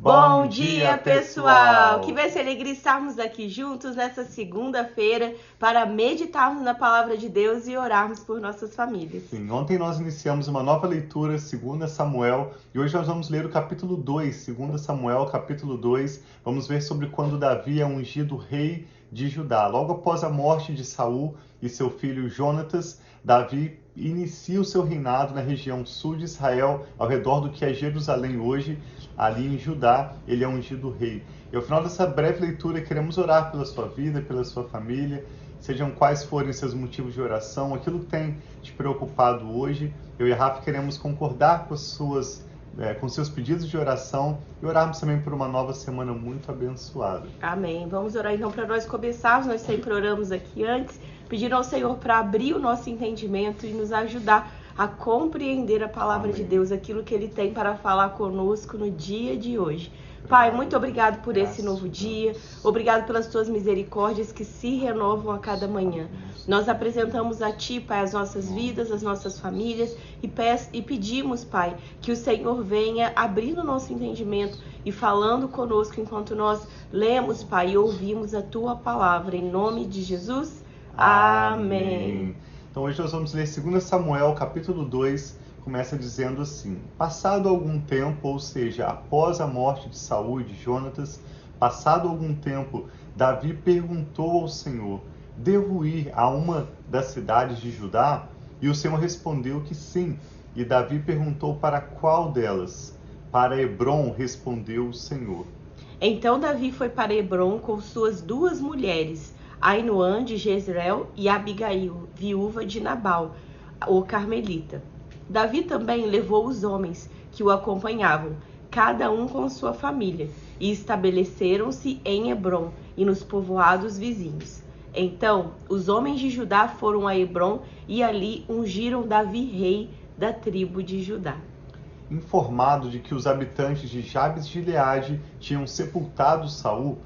Bom dia, pessoal! Que vai ser alegria estarmos aqui juntos nessa segunda-feira para meditarmos na palavra de Deus e orarmos por nossas famílias. Sim, ontem nós iniciamos uma nova leitura, 2 Samuel, e hoje nós vamos ler o capítulo 2, 2 Samuel, capítulo 2. Vamos ver sobre quando Davi é ungido rei de Judá. Logo após a morte de Saul e seu filho Jonatas, Davi inicia o seu reinado na região sul de Israel, ao redor do que é Jerusalém hoje, ali em Judá, ele é ungido rei. E ao final dessa breve leitura, queremos orar pela sua vida, pela sua família, sejam quais forem seus motivos de oração, aquilo que tem te preocupado hoje. Eu e a Rafa queremos concordar com seus pedidos de oração e orarmos também por uma nova semana muito abençoada. Amém. Vamos orar então para nós começarmos. Nós sempre oramos aqui antes, pedindo ao Senhor para abrir o nosso entendimento e nos ajudar a compreender a palavra de Deus, aquilo que Ele tem para falar conosco no dia de hoje. Pai, muito obrigado por esse novo dia, obrigado pelas tuas misericórdias que se renovam a cada manhã. Nós apresentamos a Ti, Pai, as nossas vidas, as nossas famílias e pedimos, Pai, que o Senhor venha abrindo o nosso entendimento e falando conosco enquanto nós lemos, Pai, e ouvimos a Tua palavra. Em nome de Jesus, amém. Então hoje nós vamos ler 2 Samuel, capítulo 2, começa dizendo assim: passado algum tempo, ou seja, após a morte de Saul e de Jonatas, passado algum tempo, Davi perguntou ao Senhor: devo ir a uma das cidades de Judá? E o Senhor respondeu que sim. E Davi perguntou: para qual delas? Para Hebrom, respondeu o Senhor. Então Davi foi para Hebrom com suas duas mulheres, Ainoã de Jezreel e Abigail, viúva de Nabal, o carmelita. Davi também levou os homens que o acompanhavam, cada um com sua família, e estabeleceram-se em Hebrom e nos povoados vizinhos. Então os homens de Judá foram a Hebrom e ali ungiram Davi rei da tribo de Judá. Informado de que os habitantes de Jabes de Gileade tinham sepultado Saul,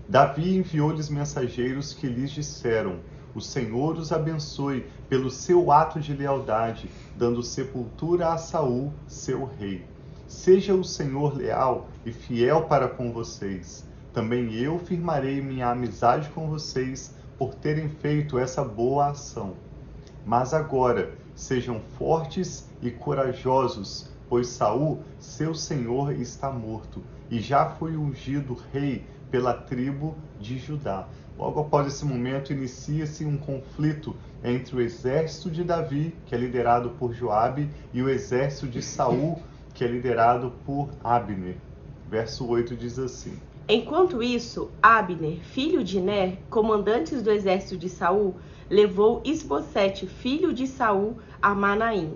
Davi enviou-lhes mensageiros que lhes disseram: o Senhor os abençoe pelo seu ato de lealdade, dando sepultura a Saul, seu rei. Seja o Senhor leal e fiel para com vocês. Também eu firmarei minha amizade com vocês por terem feito essa boa ação. Mas agora, sejam fortes e corajosos, pois Saul, seu senhor, está morto, e já foi ungido rei pela tribo de Judá. Logo após esse momento, inicia-se um conflito entre o exército de Davi, que é liderado por Joabe, e o exército de Saul, que é liderado por Abner. Verso 8 diz assim: enquanto isso, Abner, filho de Ner, comandante do exército de Saul, levou Isbosete, filho de Saul, a Manaim,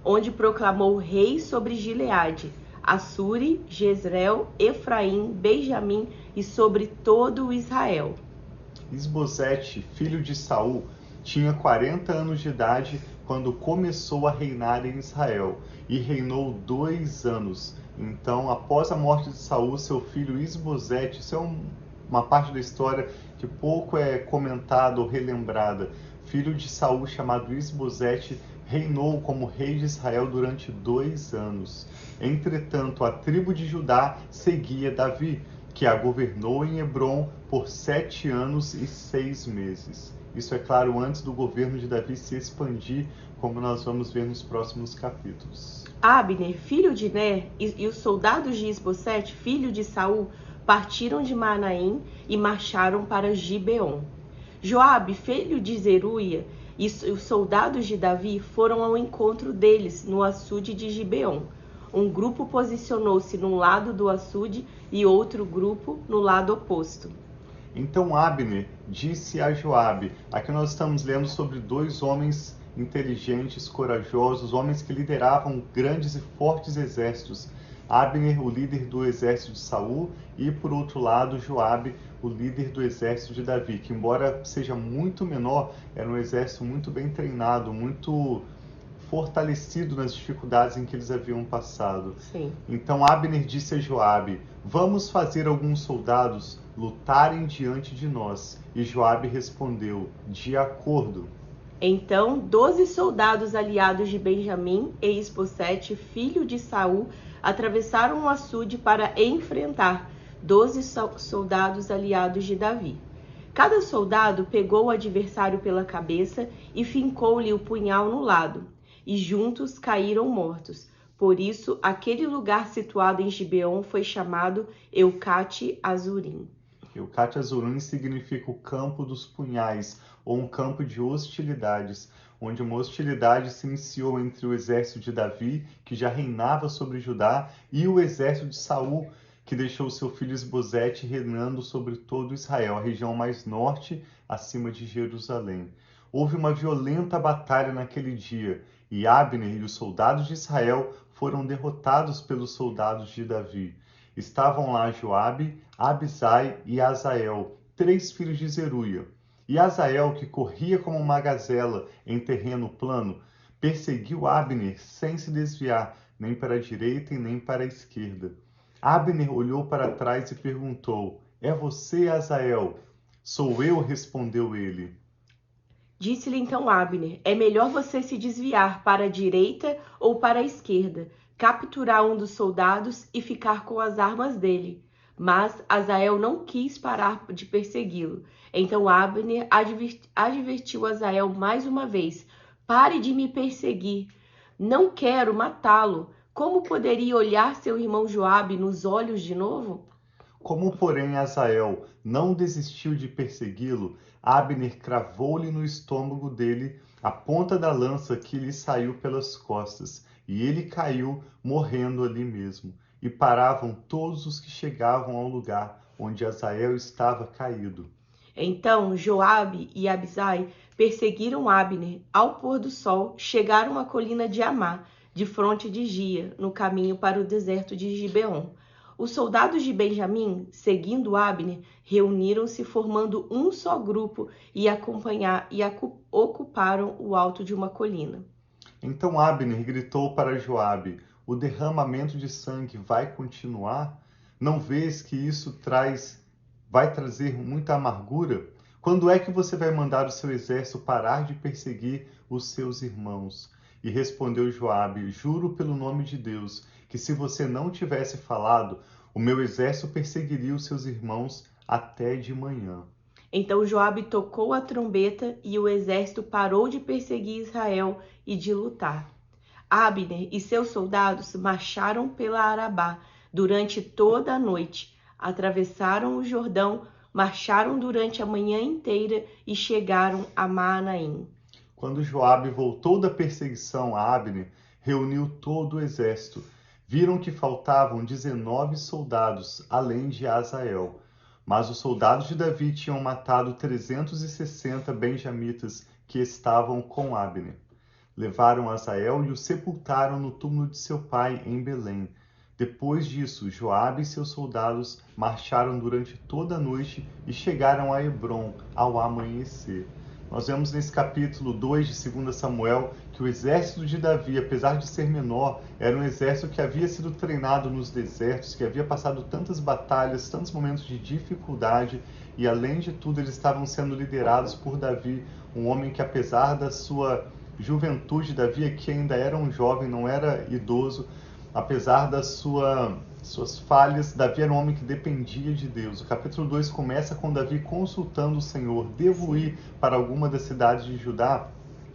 onde proclamou rei sobre Gileade, Assuri, Jezreel, Efraim, Benjamim e sobre todo o Israel. Isbosete, filho de Saul, tinha 40 anos de idade quando começou a reinar em Israel, e reinou 2 anos. Então, após a morte de Saul, seu filho Isbosete, isso é uma parte da história que pouco é comentada ou relembrada, filho de Saul chamado Isbosete, reinou como rei de Israel durante 2 anos. Entretanto, a tribo de Judá seguia Davi, que a governou em Hebrom por 7 anos e 6 meses. Isso é claro antes do governo de Davi se expandir, como nós vamos ver nos próximos capítulos. Abner, filho de Ner, e os soldados de Isbosete, filho de Saul, partiram de Manaim e marcharam para Gibeon. Joabe, filho de Zeruia, e os soldados de Davi foram ao encontro deles no açude de Gibeon. Um grupo posicionou-se num lado do açude e outro grupo no lado oposto. Então Abner disse a Joabe: aqui nós estamos lendo sobre 2 homens inteligentes, corajosos, homens que lideravam grandes e fortes exércitos. Abner, o líder do exército de Saul, e por outro lado Joabe, o líder do exército de Davi, que embora seja muito menor, era um exército muito bem treinado, muito fortalecido nas dificuldades em que eles haviam passado. Sim. Então Abner disse a Joabe: vamos fazer alguns soldados lutarem diante de nós. E Joabe respondeu: de acordo. Então 12 soldados aliados de Benjamim e Isbosete, filho de Saul, atravessaram o açude para enfrentar 12 soldados aliados de Davi. Cada soldado pegou o adversário pela cabeça e fincou-lhe o punhal no lado, e juntos caíram mortos. Por isso, aquele lugar situado em Gibeon foi chamado Eucate Azurim. Eucate Azurim significa o campo dos punhais, ou um campo de hostilidades, onde uma hostilidade se iniciou entre o exército de Davi, que já reinava sobre Judá, e o exército de Saul, que deixou seu filho Isbosete reinando sobre todo Israel, a região mais norte, acima de Jerusalém. Houve uma violenta batalha naquele dia, e Abner e os soldados de Israel foram derrotados pelos soldados de Davi. Estavam lá Joabe, Abisai e Azael, 3 filhos de Zeruia. E Azael, que corria como uma gazela em terreno plano, perseguiu Abner sem se desviar, nem para a direita e nem para a esquerda. Abner olhou para trás e perguntou: "É você, Azael?" "Sou eu", respondeu ele. Disse-lhe então Abner: "É melhor você se desviar para a direita ou para a esquerda, capturar um dos soldados e ficar com as armas dele." Mas Azael não quis parar de persegui-lo. Então Abner advertiu Azael mais uma vez: "Pare de me perseguir. Não quero matá-lo. Como poderia olhar seu irmão Joabe nos olhos de novo?" Como, porém, Azael não desistiu de persegui-lo, Abner cravou-lhe no estômago dele a ponta da lança que lhe saiu pelas costas, e ele caiu, morrendo ali mesmo. E paravam todos os que chegavam ao lugar onde Azael estava caído. Então Joabe e Abisai perseguiram Abner. Ao pôr do sol, chegaram à colina de Amá, de fronte de Gia, no caminho para o deserto de Gibeon. Os soldados de Benjamim, seguindo Abner, reuniram-se formando um só grupo e ocuparam o alto de uma colina. Então Abner gritou para Joabe: "O derramamento de sangue vai continuar? Não vês que isso vai trazer muita amargura? Quando é que você vai mandar o seu exército parar de perseguir os seus irmãos?" E respondeu Joabe: "Juro pelo nome de Deus, que se você não tivesse falado, o meu exército perseguiria os seus irmãos até de manhã." Então Joabe tocou a trombeta e o exército parou de perseguir Israel e de lutar. Abner e seus soldados marcharam pela Arabá durante toda a noite, atravessaram o Jordão, marcharam durante a manhã inteira e chegaram a Maanaim. Quando Joabe voltou da perseguição a Abner, reuniu todo o exército. Viram que faltavam 19 soldados, além de Azael. Mas os soldados de Davi tinham matado 360 benjamitas que estavam com Abner. Levaram Azael e o sepultaram no túmulo de seu pai em Belém. Depois disso, Joabe e seus soldados marcharam durante toda a noite e chegaram a Hebrom ao amanhecer. Nós vemos nesse capítulo 2 de 2 Samuel que o exército de Davi, apesar de ser menor, era um exército que havia sido treinado nos desertos, que havia passado tantas batalhas, tantos momentos de dificuldade, e além de tudo eles estavam sendo liderados por Davi, um homem que, apesar da sua juventude, Davi aqui ainda era um jovem, não era idoso, apesar das suas falhas, Davi era um homem que dependia de Deus. O capítulo 2 começa com Davi consultando o Senhor: "Devo ir para alguma das cidades de Judá?"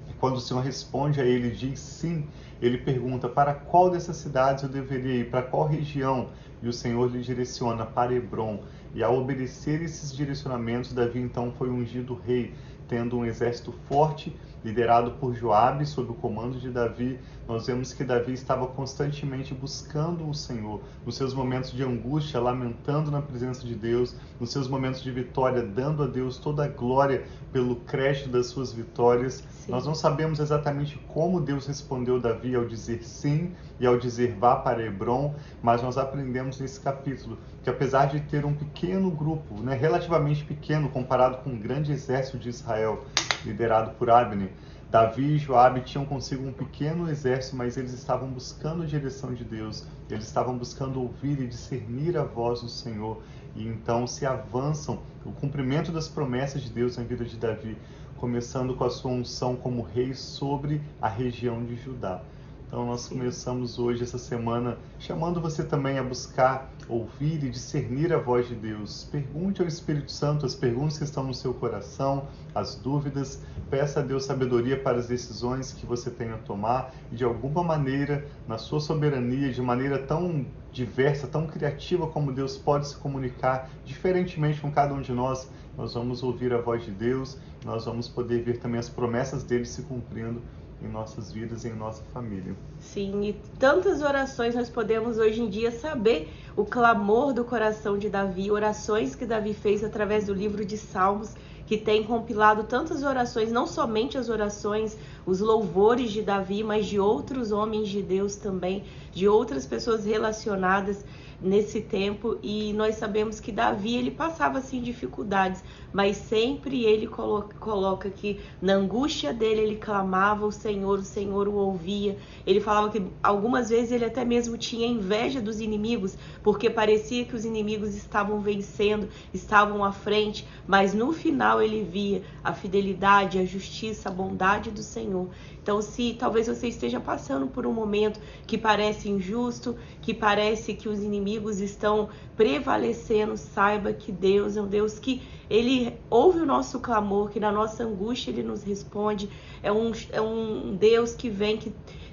E quando o Senhor responde a ele, diz sim, ele pergunta: "Para qual dessas cidades eu deveria ir? Para qual região?" E o Senhor lhe direciona: "Para Hebrom." E ao obedecer esses direcionamentos, Davi então foi ungido rei, tendo um exército forte, liderado por Joabe, sob o comando de Davi. Nós vemos que Davi estava constantemente buscando o Senhor, nos seus momentos de angústia, lamentando na presença de Deus, nos seus momentos de vitória, dando a Deus toda a glória pelo crédito das suas vitórias. Sim. Nós não sabemos exatamente como Deus respondeu Davi ao dizer sim e ao dizer vá para Hebrom, mas nós aprendemos nesse capítulo que, apesar de ter um pequeno grupo, relativamente pequeno comparado com o grande exército de Israel, liderado por Abner, Davi e Joabe tinham consigo um pequeno exército, mas eles estavam buscando a direção de Deus. Eles estavam buscando ouvir e discernir a voz do Senhor. E então se avançam o cumprimento das promessas de Deus na vida de Davi, começando com a sua unção como rei sobre a região de Judá. Então nós começamos hoje, essa semana, chamando você também a buscar, ouvir e discernir a voz de Deus. Pergunte ao Espírito Santo as perguntas que estão no seu coração, as dúvidas. Peça a Deus sabedoria para as decisões que você tem a tomar e, de alguma maneira, na sua soberania, de maneira tão diversa, tão criativa como Deus pode se comunicar diferentemente com cada um de nós, nós vamos ouvir a voz de Deus, nós vamos poder ver também as promessas dele se cumprindo em nossas vidas e em nossa família. Sim, e tantas orações nós podemos hoje em dia saber o clamor do coração de Davi, orações que Davi fez através do livro de Salmos, que tem compilado tantas orações, não somente as orações, os louvores de Davi, mas de outros homens de Deus também, de outras pessoas relacionadas nesse tempo. E nós sabemos que Davi, ele passava assim dificuldades, mas sempre ele coloca que na angústia dele ele clamava o Senhor o ouvia. Ele falava que algumas vezes ele até mesmo tinha inveja dos inimigos, porque parecia que os inimigos estavam vencendo, estavam à frente, mas no final ele via a fidelidade, a justiça, a bondade do Senhor. Então, se talvez você esteja passando por um momento que parece injusto, que parece que os inimigos estão prevalecendo, saiba que Deus é um Deus que Ele ouve o nosso clamor, que na nossa angústia Ele nos responde. É um Deus que vem,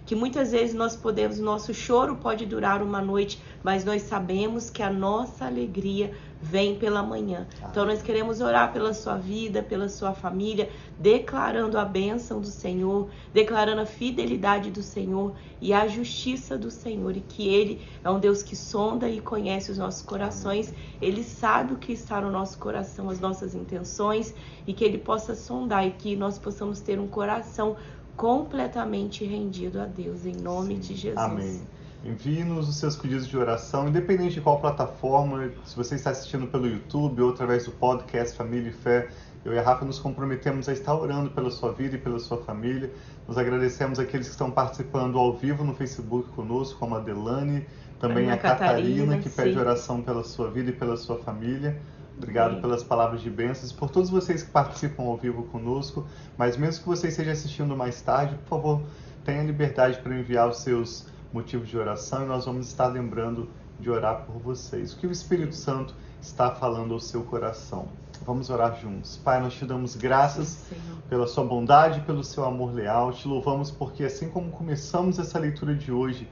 que muitas vezes nós podemos, nosso choro pode durar uma noite, mas nós sabemos que a nossa alegria vem pela manhã. Então nós queremos orar pela sua vida, pela sua família, declarando a bênção do Senhor, declarando a fidelidade do Senhor e a justiça do Senhor, e que Ele é um Deus que sonda e conhece os nossos corações. Ele sabe o que está no nosso coração, as nossas intenções, e que Ele possa sondar e que nós possamos ter um coração completamente rendido a Deus, em nome de Jesus. Amém. Envie-nos os seus pedidos de oração, independente de qual plataforma, se você está assistindo pelo YouTube ou através do podcast Família e Fé. Eu e a Rafa nos comprometemos a estar orando pela sua vida e pela sua família. Nos agradecemos àqueles que estão participando ao vivo no Facebook conosco, como a Delane, também a Catarina, que pede oração pela sua vida e pela sua família. Obrigado pelas palavras de bênçãos, por todos vocês que participam ao vivo conosco. Mas mesmo que você esteja assistindo mais tarde, por favor, tenha liberdade para enviar os seus motivos de oração e nós vamos estar lembrando de orar por vocês. O que o Espírito Santo está falando ao seu coração? Vamos orar juntos. Pai, nós te damos graças pela sua bondade, pelo seu amor leal. Te louvamos porque assim como começamos essa leitura de hoje,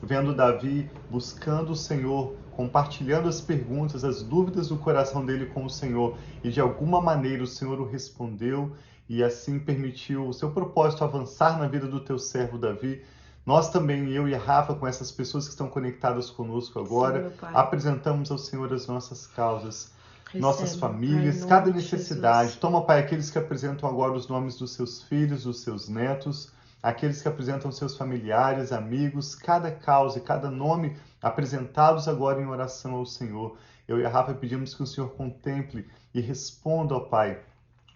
vendo Davi buscando o Senhor, compartilhando as perguntas, as dúvidas do coração dele com o Senhor, e de alguma maneira o Senhor o respondeu e assim permitiu o seu propósito avançar na vida do teu servo Davi. Nós também, eu e a Rafa, com essas pessoas que estão conectadas conosco agora, apresentamos ao Senhor as nossas causas, nossas famílias, Pai, cada necessidade. Toma, Pai, aqueles que apresentam agora os nomes dos seus filhos, dos seus netos, aqueles que apresentam seus familiares, amigos, cada causa e cada nome apresentados agora em oração ao Senhor. Eu e a Rafa pedimos que o Senhor contemple e responda, ó Pai,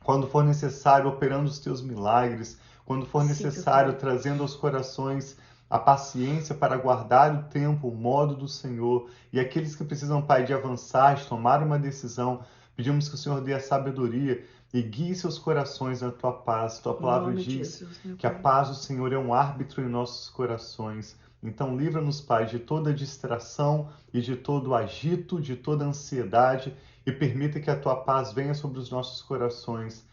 quando for necessário, operando os teus milagres, quando for necessário, trazendo aos corações a paciência para guardar o tempo, o modo do Senhor. E aqueles que precisam, Pai, de avançar, de tomar uma decisão, pedimos que o Senhor dê a sabedoria e guie seus corações na tua paz. Tua palavra diz que a paz do Senhor é um árbitro em nossos corações. Então livra-nos, Pai, de toda distração e de todo agito, de toda ansiedade, e permita que a tua paz venha sobre os nossos corações,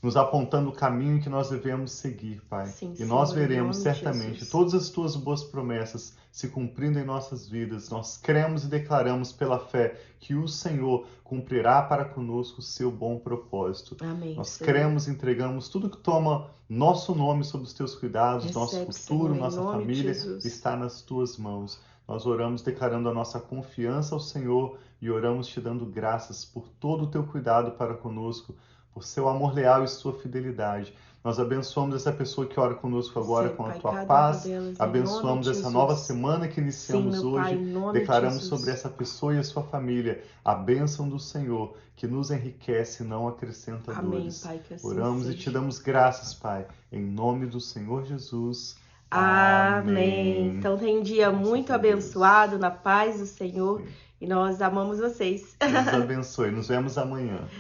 nos apontando o caminho que nós devemos seguir, Pai. Sim, e nós veremos certamente todas as tuas boas promessas se cumprindo em nossas vidas. Nós cremos e declaramos pela fé que o Senhor cumprirá para conosco o seu bom propósito. Amém, nós Senhor. cremos e entregamos tudo que toma nosso nome sob os teus cuidados, Recebe, nosso futuro, Senhor, nossa família está nas tuas mãos. Nós oramos declarando a nossa confiança ao Senhor e oramos te dando graças por todo o teu cuidado para conosco, por seu amor leal e sua fidelidade. Nós abençoamos essa pessoa que ora conosco agora Sim, com a Pai, tua cada uma paz. delas, em nome Abençoamos de essa Jesus. nova semana que iniciamos Sim, meu Pai, hoje. em nome de Declaramos Jesus. sobre essa pessoa e a sua família a bênção do Senhor, que nos enriquece e não acrescenta Amém, dores. Pai, que assim Oramos e seja. te damos graças, Pai, em nome do Senhor Jesus. Amém. Então tem um dia Graças muito a Deus. abençoado, na paz do Senhor. Sim. E nós amamos vocês. Deus abençoe. Nos vemos amanhã.